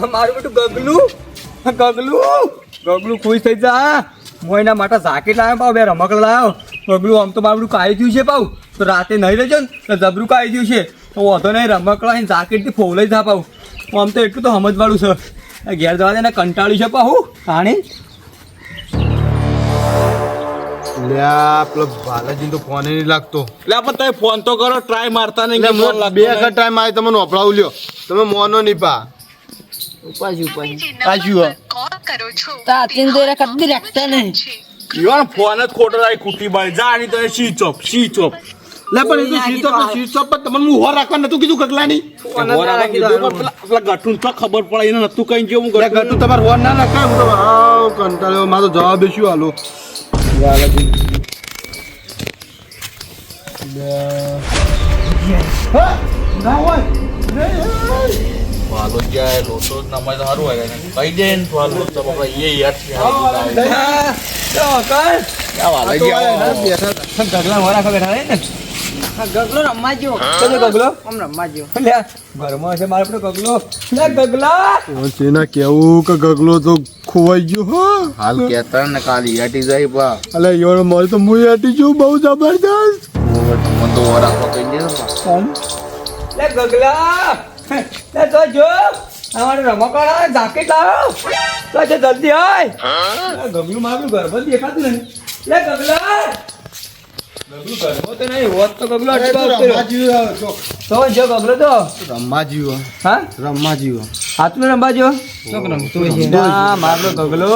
મારું બેટું ગગલું ખુશ થઈ જા. હું એના માટે જાકેટ લાવ્યો પાવ, બે રમકડા લાવ્યો. ગગલું આમ તો મારું કાઈ ગયું છે પાવ, તો રાતે નહીં રહેજો ને તો જબરું કાઈ ગયું છે. તો વાંધો નહીં, રમકડા એને જાકેટથી ફોલાઈ જા પાવ. આમ તો એટલું તો સમજવાળું છે. ઘેર જવા દે ને, કંટાળ્યું છે પાહુ પાણી. પેલો બાલાજી તો ફોન નહીં લાગતો. એટલે પણ તમે ફોન તો કરો, ટ્રાય મારતા નહીં. બે વખત ટાઈમ આવે તમે નોપડાવું લ્યો, તમે મોનો નહીં પા. ફોન જ ખોટો લાવી ખૂટી બાળી જાણી તો સ્વિચ ઓફ. લે પણ એ તો શીશો પર તમને હું હોર રાખવા નતું કીધું ગગલાની. પેલા ગઠું તો ખબર પડે એને નતું કઈ જેવું ગટુ તમારે હોર ના નાખાય. હું તો કંટાળ્યો, મારો જવાબ શું હાલો. વાલો જાય લોટો નમાય તો સારું હોય કઈ દે ને વાલો તો બાબા એ યાર છે ગગલા વરા ખબર ને ગગલો રમવા જો ગગલો આમ રમવા જો ઘરમાં છે મારે પેલો ગગલો. ગગલા તેના કેવું કે ગગલો તો ખોવાઈ ગયો. હા હાલ કેતા ને કાલી યાટી જાય બા અલે યાર મારે તો હું યાટી છું બહુ જબરદસ્ત. મન તો વરા પકઈ દે ગગલા તો જો અમારે રમકડા જાકેટ લાવો તો જલ્દી આય. ગગલું મારું ઘરમાં દેખાતું નહીં. ગગલા ગગલું ઘરમાં તો નહીં હોત તો ગગલો તો જો ગગલો તો રમવા જીવો. હા રમવા જીવો. હાથમાં રમવા જો ના મારલો ગગલો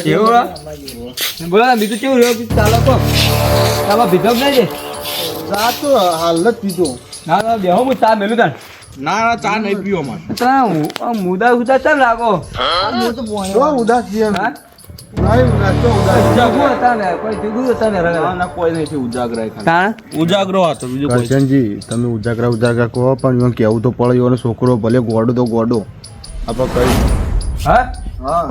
કેવું બોલો બીજું કેવું રહ્યો ચાલો કો આમાં ભીધો નહીં છે. ચા તો હાલ જ પીધો. ના બેહો હું ચા મેલું તાણ. ના ચા નહીં પીવો મારે મુદા ઉદા ચાલ લાગો ઉદાસ છીએ. હા ઉદાસ કોઈ નહીં ઉજાગરા તાણ ઉજાગરો હતો બીજું કોઈ કરશનજી તમે ઉજાગરા કહો પણ એમાં કેવું તો પડે એનો છોકરો ભલે ગોડો તો ગોડો આપણે કઈ. હા હા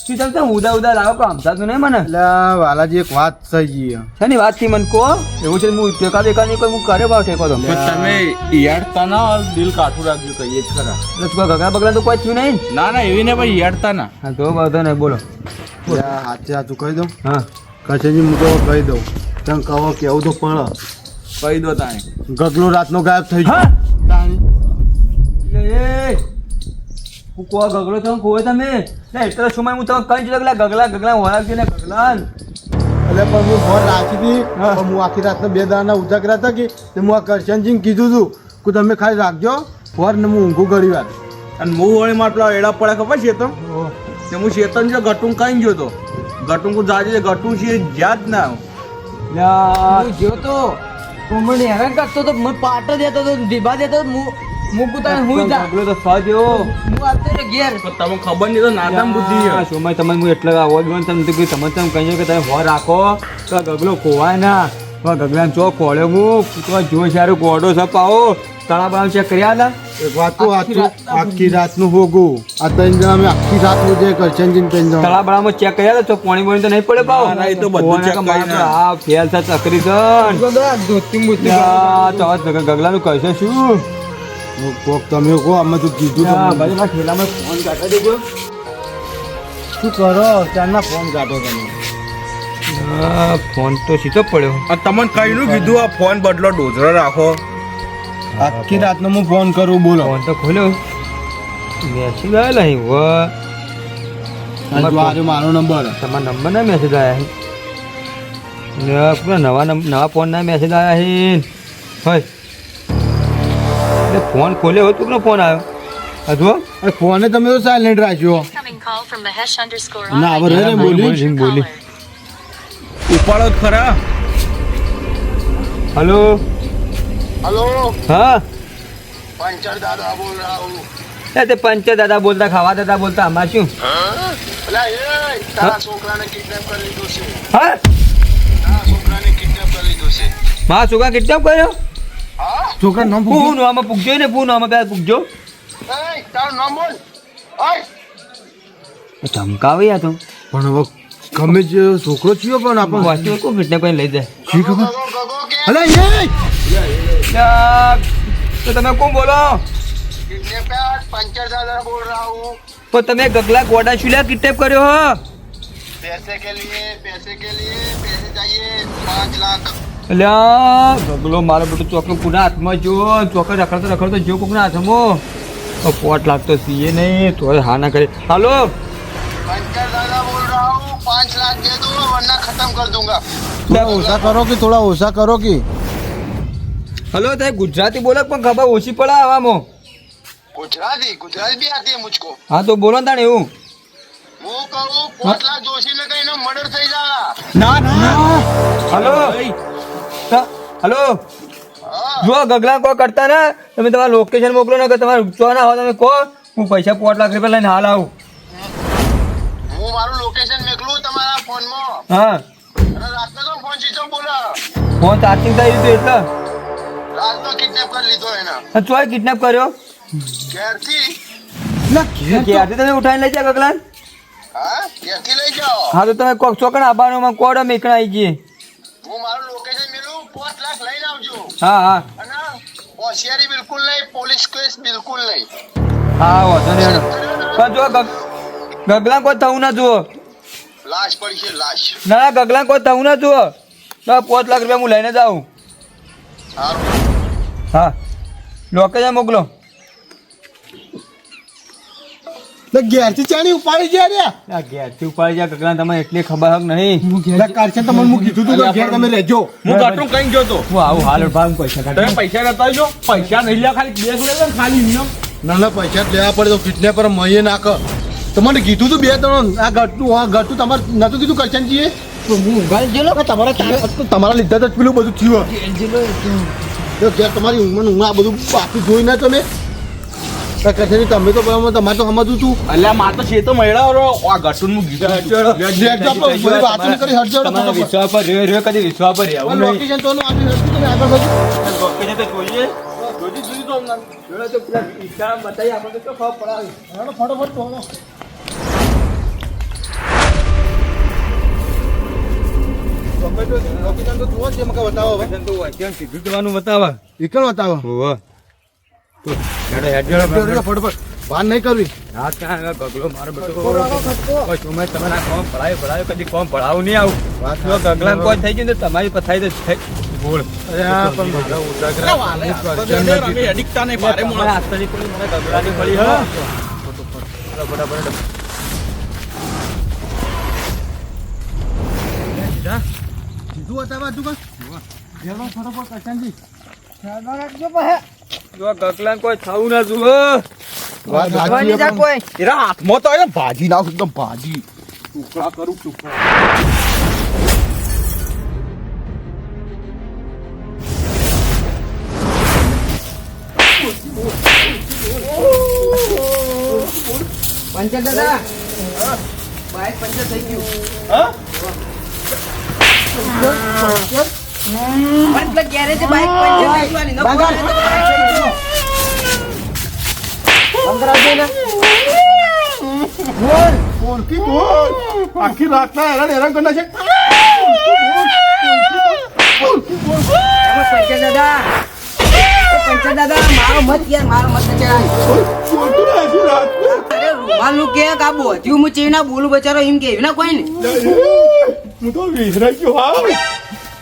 શું ચાલતા ઉદા ઉદા લાવો કો સમજાતું નહીં મને. એટલે વાલાજી એક વાત થઈ ગઈ. શેની વાત થી મને કહો. એવું છે હું ટેકા બેકા નહીં કોઈ હું કરે ભાવ ટેકો તો તમે યાડતા ના દિલ કાઠું રાખજો કહીએ જ ખરા. એટલે ગગા બગલા તો કોઈ થયું નહીં. ના એવી ને ભાઈ યાડતા ના. હા તો વાંધો નહીં બોલો. હાથે હાથું કહી દઉં. હા કરશનજી હું તો કહી દઉં તમે કહો કેવું તો પણ કહી દો તાણે ગગલો રાતનો ગાયબ થઈ હા ગયો. હું કહો ગગલો તમે કહો તમે એટલે સમય હું તમે કઈ જ ગગલા વળાવજો ને ગગલા એટલે પણ હું ફોન રાખી હતી પણ હું આખી રાતના 2 દાડાના ઉજાગરા હતા કે હું આ કરશનજીને કીધું હતું કે તમે ખાલી રાખજો ફોન ને હું ઊંઘું ઘડી વાર. અને હું વળી માં પેલા એડા પડે ખબર છે તો હું શેતન છે ગટું કઈ ગયો તો ગટું કો જાજે ગટું છે જ્યાં જ ના જો તો મને હેરાન કરતો તો મને પાટ દેતો તો દીભા દેતો હું પોતાને હું જા ગગલો તો સજો હું આવતો તો ઘેર તમે ખબર નહીં તો નાદામ બુદ્ધિ છે. સમય તમને હું એટલે અવાજ બોલ તમે તો તમે કહ્યું કે તમે હો રાખો તો ગગલો ખોવાય ના. ગગલાને ચોક ખોળ્યો હું તો જો સારું ગોડો સપાવો તળાવ ચેક કર્યા હતા. એક વાત તો આખી રાતનું હોગું આ 3 જણા અમે આખી રાત મુજે કરશનજીને 3 જણા તળાવ ચેક કર્યા હતા તો પાણી બોણી તો નહીં પડે પાવ. ના, એ તો બધું check કરીને. હા ફેલ છે ચકરી છે ગગલાનું કહેશે શું. કોક તમે કહો અમે તો કીધું ભાઈ ઠેલામાં ફોન કાઢવા દેજો. શું કરો ચારના ફોન કાઢો તમે. ફોન તો સીધો પડ્યો. તમને કઈનું કીધું આ ફોન બદલો ડોઝરો રાખો. આખી રાતનો હું ફોન કરું બોલો. ફોન તો ખોલ્યો મેસેજ આવેલા અહીં મારો નંબર તમારા નંબર ના મેસેજ આવ્યા છે નવા ફોન ના મેસેજ આવ્યા છે હોય એટલે ફોન ખોલ્યો હોય તું ફોન આવ્યો હજુ ફોને તમે તો સાયલેન્ટ રાખ્યો. ના હવે રે બોલી ઉપાડો જ ખરા. હલો हेलो હા पंचर दादा बोल रहा हूँ। તે પંચ દાદા બોલતા ખાવા દાદા બોલતા આમાં શું. अला ये तारा छोकरा ने किडनैप कर लीधो छे। હા तारा छोकरा ने किडनैप कर लीधो छे। મારા છોકરા કિડનેપ કર્યો. हाँ છોકરા નામ પૂ નો આમાં પૂગજો ને પૂ નો આમાં પેલા પૂગજો. ए तारा नाम बोल। ओए ધમકાવી આ તો પણ હવે ગમે જે છોકરો થયો પણ આપણે વાંચ્યું કોઈ કિડનેપ કરીને લઈ જાય. શી ખબર गगो गगो के અલે એ તો તમે કોણ બોલો. किडनैप है पंचर दादा बोल रहा हूँ। પણ તમે ગગલા ગોડા શુલ્યા કિડનેપ કર્યો હો पैसे के लिए पैसे चाहिए 5 लाख। અલ્યા ગગલો મારો બેટો ચોકનો કોના હાથમાં જો ચોકર રખડતો જો કોકના હાથમાં પોટ લાગતો સીએ નહીં તો હા ના કરે હાલો पंचर दादा बोल रहा हूँ 5 लाख दे दो वरना खत्म कर दूंगा। થોડા ઓછા કરો કે થોડા ઓછા કરો કે હલો તે ગુજરાતી બોલો પણ ખબર ઓછી પડે આવામાં गुजराती भी आती है मुझको। હા તો બોલો ને તાણે એવું वो कहूँ 5 लाख जोशी में कहीं ना मर्डर થઈ जाएगा। ના ના હલો હલો हाँ, જો ગગલા કોઈ કરતા ને તમે તમારું લોકેશન મોકલો ને કે તમારે ચો ના હો તમે કહો હું પૈસા 5 લાખ રૂપિયા લઈને હાલ આવું હું મારું લોકેશન મોકલું તમારા ફોનમાં હા અને રાતનો તો ફોન સ્વિચ ઓફ બોલો। ફોન ચાર્જિંગ થઈ ગયું એટલે રાતનો કિડનેપ કરી લીધો એના અને ચોય કિડનેપ કર્યો ઘેરથી। ક્યાંથી તમે ઉઠાઈને લઈ જાય ગગલા હા, ઘેરથી લઈ જાઓ। હા તો તમે કોક ચોકણ આબાનો કોડ મેકણા આવી ગઈ હું મારું લોકેશન મેલું 5 લાખ લઈને આવજો હા હા અને હોશિયારી બિલકુલ નહીં, પોલીસ કેસ બિલકુલ નહીં। હા વાંધો નહીં હેડો. પણ જો ગગલા કોઈ થવું ના જુઓ લાશ પડી છે લાશ। ના ના ગગલા કોઈ થવું ના જુઓ તો 5 લાખ રૂપિયા હું લઈને જાઉં સારું, હા લોકેશન મોકલો તો ઘેરથી ચાણી ઉપાડી ગયા રે આ ઘેરથી ઉપાડી જાય ગગલા તમને એટલી ખબર હક નહીં કરશે તમને હું કીધું તું તો ઘેર તમે રહેજો હું ગટું કઈ ગયો તો હું આવું હાલ ભાવ પૈસા તમે કાઢી પૈસા લેતા આવજો પૈસા નહીં લે ખાલી બેગ લે ને ખાલી નિયમ ના પૈસા જ લેવા પડે તો કિડનેપર મહીએ નાખ તમને કીધું તું 2-3 આ ગટું તમારે નતું કીધું કરશનજીએ તમારા લીધા તો જ પેલું બધું થયું તો ઘેર તમારી ઊંઘમાં આ બધું બાકી જોઈ ના તમે કરશનજી તમે તો બરાબર તમારે તો સમજવું તું અલ્યા માર તો છે તો મળ્યા આ ગટું નું ગીત વાતો નહીં કરી હટજો તમારા વિશ્વાસ પર રહ્યો કદી વિશ્વાસ પર રહેવું નહીં લોકેશન તો આપી હટજો તમે આગળ વધો લોકેશન તો જોઈએ તો પેલા ઈશારા બતાવી આપણે તો ખબર પડાવી ફટાફટ તો લોકેશન તો જુઓ છે મકા બતાવો હવે તો વાક્યાંશ સીધું જવાનું બતાવા એકણ બતાવો હોવા તો હેડો ફટાફટ ભાન નહીં કરવી રાત ક્યાં ગગલો મારો બેટો કોઈ સમય તમે ના કોમ પડાયો કદી કોમ પડાવું નહીં આવું જો ગગલા કોઈ થઈ ગયું તો તમારી પથાઈ તો બોલ અડિકતા નહીં ભારે મને આસ્તરી પડી મને ગગલાની પડી હ ફટાફટ સીધું બતાવવા તું ઘેરમાં ફટાફટ કરશનજી જો ગગલા કોઈ થવું ના જુઓ વાત સાચી છે પણ એરા હાથમાં તો આવ્યો ભાજી નાખ એકદમ ભાજી ટુકડા કરું ટુકડા પંચર દાદા બાઈક પંચર થઈ ગયું હા પણ પેલા ગેરેજે બાઈક પંચર થઈ ગયું આની નકો બાઈક થઈ ગયું અંદર આવજો ને બોલ કી બોલ આખી રાતના હેરાન કરના છે પંચર દાદા મારો મત ચડાય બોલતું ને આખી રાત અરે રૂમાલનું કે આ બોધ્યું હું ચેના બોલું બચારો એમ કે ના કોઈ ને હું તો વિસરાઈ ગયો હા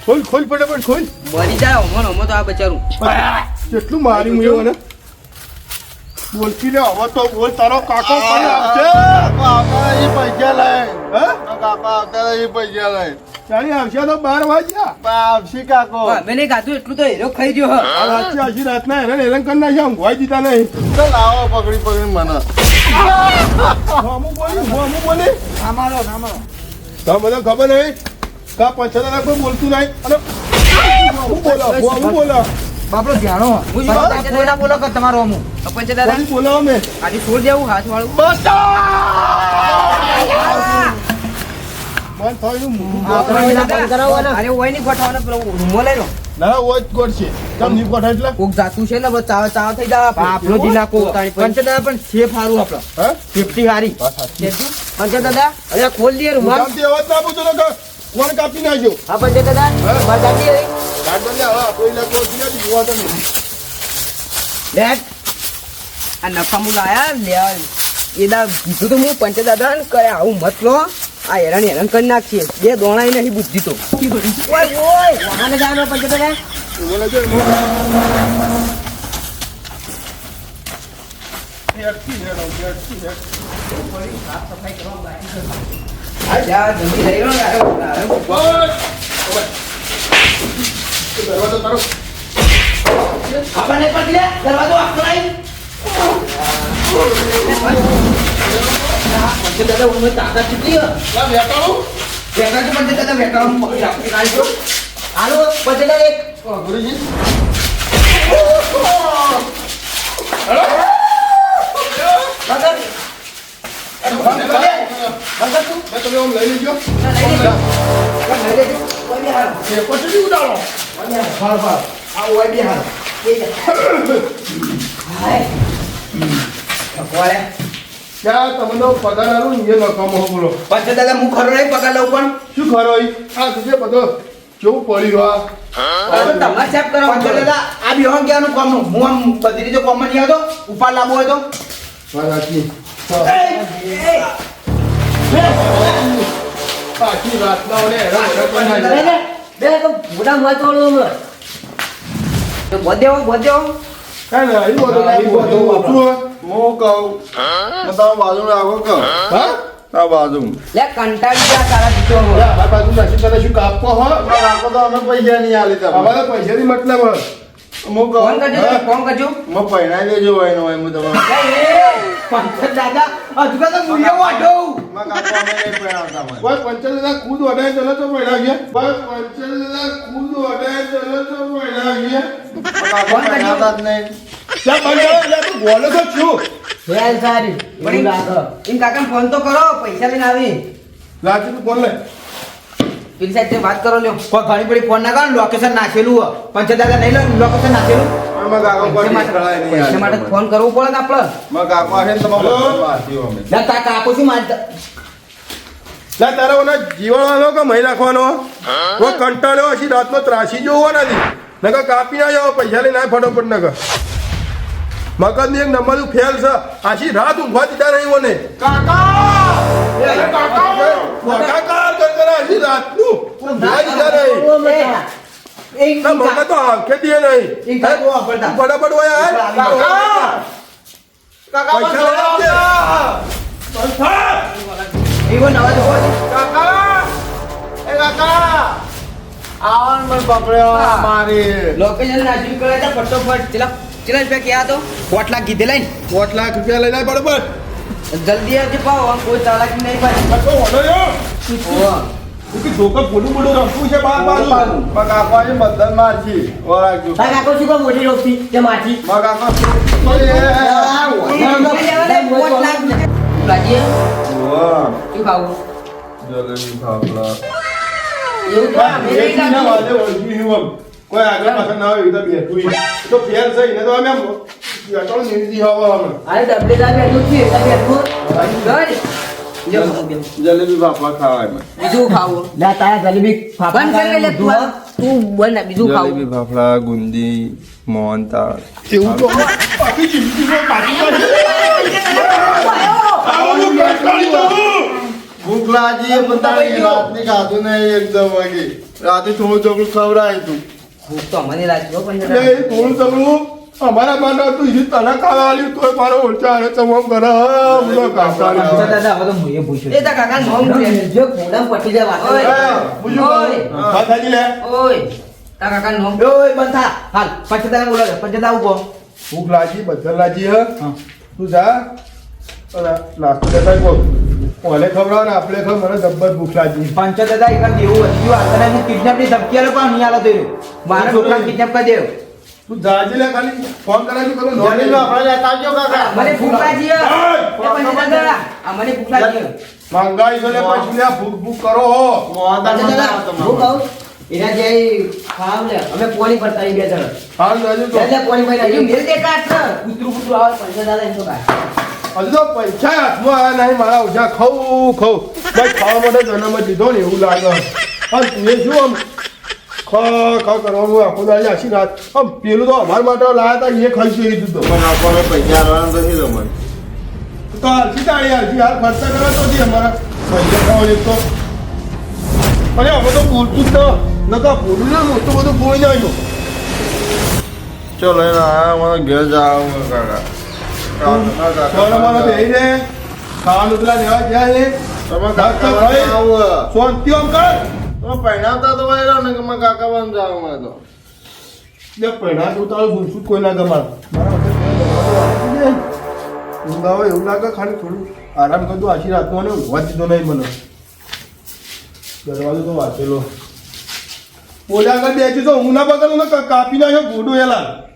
ખોલ ફટાફટ ખોલ મરી જાય ઓમો તો આ બચારું કેટલું મારી મુયો ને બોલતી ને હવે તો બોલ તારો કાકો કઈ આવશે કાકા એ પૈસા લાય હે કાકા આવતા એ પૈસા લાય ચાલી આવશે તો 12 વાગ્યા આવશે કાકો મેં ગાધું એટલું તો હેરો ખાઈ ગયો હ આખી આખી રાતના હેરાન કરી નાખ્યા ઊંઘવાઈ દીધા નહીં તો લાવો પકડી મને હું બોલી નામારો તો બધા ખબર નહીં કા પછાડા કોઈ બોલતું નહીં અને હું બોલો બાપડો જાણો હું કોઈના બોલો કે તમારો અમુ પંચ દાદા કોની બોલાવો મેં આથી છોડ જાવું હાથ વાળું મન થયું અરે ઓય ની ગોઠવાનો પેલો રૂમો લઈ લો ના ઓય જ કોડ છે તમ ની કોડ એટલે કોક જાતું છે ને બસ ચાવ થઈ જાય આપણો જિલ્લા કો પંચ દાદા પણ સેફ હારું આપણો હે સેફટી હારી પંચ દાદા અરે ખોલ દે રૂમાલ શાંતિ અવાજ ના બોલતો ને કોણ કાપી નાખ્યો હા પંચ દાદા માર દાદી ગાડ બંને હવે કોઈ લે કોડ દીયા જોવા તો નહીં લેટ આ નફામું લાયા લેવા એ દા કીધું તો હું પંચ દાદા ને કરે આવું મત લો આ હેરાન કરી નાખીએ બે દોણાઈ નહીં બુદ્ધિ તો ઓય વાહન જવાનો પંચ દાદા જલ્દી લઈ લો દરવાજો તારો આપણને પકડી લે દરવાજો આખો લાઈ પંચ દાદા ઉમે તાકાત કેટલી વેટાળું વેકાળ પંચ દાદા વેકાળ પકડી રાખી કાઢજો હાલો પંચ દાદા એક ગુરુજી તમે આમ લઈ લેજો પછી ઉડાડો ત્યાં તમને પગાર આલું ને એ નકામો બોલો પંચ દાદા હું ખરો નહીં પગાર લઉં પણ શું ખરો આ તુજે બધો કેવું પડ્યું તમારે સાહેબ કરો પંચ દાદા આ બિહોન ક્યાંનું કામનું હું આમ બધી રીતે કોમ નહીં આવતો ઉપાડ લાવવો હોય તો પાછી રાતના ઓલે હેરાન બે તો મોટા મત વાળો બધેવો કાંઈ ના એવું હતું હું કહું તારા બાજુ રાખો કહું હા તારા બાજુ લે કંટાળી જા તારા દીકરો મારા બાજુ નાખી તને શું કાપવો હો રાખો તો અમે પૈસા નહીં આલી તમે અમારે પૈસાની મતલબ હું ફોન કરજો કહું ફોન કરજો હું પહેરાઈ દેજો હોય નો હોય હું તમારે પંચ દાદા હજુ તો મૂલ્ય વાઢો ભાઈ પંચાયત ખુદ વડાય ચલો તો પહેરા ગયા ભાઈ પંચાયત ખુદ વડાય ચલો તો પહેરા ગયા ફોન કરજો બોલો તો છું વેલ સારી ઇન કાકા ફોન તો કરો પૈસા લઈને આવી રાજુ તું ફોન લે પેલી સાઈડ વાત કરો લ્યો કોઈ ઘણી બધી ફોન ના કરો લોકેશન નાખેલું પંચ દાદા નહીં લો લોકેશન નાખેલું આમાં કાકો પર નીકળાય નહીં પૈસા માટે ફોન કરવો પડે ને આપણે માં કાકો આશે ને તમારો મારતીઓ અમે ના તા કાકો શું માનતા લા તારે ઓના જીવવાનો કે મહી નાખવાનો ઓ કંટાળ્યો હશે રાતનો ત્રાસી જોવો નથી નકર કાપી ના જાવ પૈસા લઈને આ ફટોફટ નકર મગજની એક નંબર ફેલ છે આછી રાત ઊંઘવા દીધા નહીં મને કાકા કર આછી રાતનું ઊંઘવા દીધા નહીં ના મગજ તો આંખે દીએ નહીં ફટાફટ હોય પૈસા લઈ આવજે એવો નવા જો લોકેશન નાખી કરે તો ફટોફટ ચલા રૂપિયા ક્યાં તો 8 લાખ કીધે લઈને 8 લાખ રૂપિયા લઈ જાય બરોબર જલ્દી આવજે પાવ આમ કોઈ ચાલાકી નહીં પાડી તો ઓનો યો ઓવા કે ધોકા બોલું રમતું છે બાર કાકા એ મદદ મારજી ઓરાજો તા કાકો શું કો મોટી રોકતી કે માટી કાકા લાગીએ વાહ શું ખાવું જલેબી ખાવલા એવું તો મેરે ના વાદે ઓળખી હું કોઈ આગળ પાછળ ના હોય તો બેઠું તો ફેર છે ને તો અમે અટલ નિર્જી હવા અમે અરે ડબલે દાબે એટલું છે તમે એટલું ગર જલેબી બાપા ખાવાય મને બીજું ખાવું લા તારા જલેબી બંધ કરી લે તું બંધ બીજું ખાવું જલેબી ફાફડા ગુંદી મોહનતાળ એવું તો આખી જિંદગીમાં ભૂખ લાગી એ બતાવી રાતની ખાધું નહીં એકદમ વાગી રાતે થોડું ચોકડું ખવડાય તું ભૂખ તો મને લાગ્યો પણ એટલે એ થોડું ચોકડું અમારા માટે હતું એ તને ખાવા આવ્યું તોય મારો ઓછા અને તમામ કરે બધો કાપતા દાદા હવે તો મુએ પૂછ્યું એ તા કાકા નોમ જો કોડમ પટી જાય વાત ઓય ખાતાજી લે ઓય તા કાકા નોમ ઓય બંધા હાલ પચદા બોલો પચદા ઉભો ભૂખ લાગી બધા લાગી હ તું જા નાસ્તો લેતા બોલ ઓલે ખવડાવ ને આપણે ખબર મને જબ્બર ભૂખ લાગી પંચ દાદા એક દેવું હતું આને હું કિડનેપ ની ધમકી આલો પણ નહીં આલો તો મારા છોકરા કિડનેપ કરી દેવ તું જાજી લે ખાલી ફોન કરાવી કરો નોની આપણે લેતા આવજો કાકા મને ભૂખ લાગી એ પંચ દાદા આ મને ભૂખ લાગી મંગાઈ ગલે પછી લે ભૂખ ભૂખ કરો પંચ દાદા ભૂખ આવ એના જે ખાવ લે અમે પોણી પર તારી બે જણ હાલ જાજો તો એટલે પોણી પર આવી મેલ દે કાટ કૂતરું કૂતરું આવે પંચ દાદા એમ તો કાય હજુ તો પૈસા હાથમાં આવ્યા નહીં મારા ઓછા ખાઉં ભાઈ ખાવા માટે જન્મ જ લીધો ને એવું લાગે હા તું એ શું આમ ખા કરવાનું આખો દાડી આખી રાત આમ પેલું તો અમારા માટે લાયા હતા એ ખાઈ ગઈ દીધું પણ આપણને પૈસા આવવાના નથી તમને તો હાલથી તાળી હાલથી હાલ ખર્ચા કરવા તો નથી અમારા પૈસા ખાવા એક તો અરે હવે તો બોલતું જ ન તો બોલું ને મોટું બધું બોલી જાય ચલો લઈને આયા મને ઘેર જાવ કાકા મારા બેહી રે ખાવાનું પેલા લેવા ગયા છે તમે કાકા ભાઈ શાંતિ આમ કર તમે પહેણાવતા તો ભાઈ રહો ને કે મારા કાકા બન જાવ મેં તો જે પહેલા તું તારું ભૂલશું કોઈ ના ગમાડ ઊંઘ આવે એવું લાગે ખાલી થોડું આરામ કરતું આખી રાતમાં ને ઊંઘવા દીધો નહીં મને દરવાજો તો વાંચેલો બોલ્યા આગળ બેસી તો ઊંઘ ના પકડું ને કાપી નાખ્યો ગોડું એલા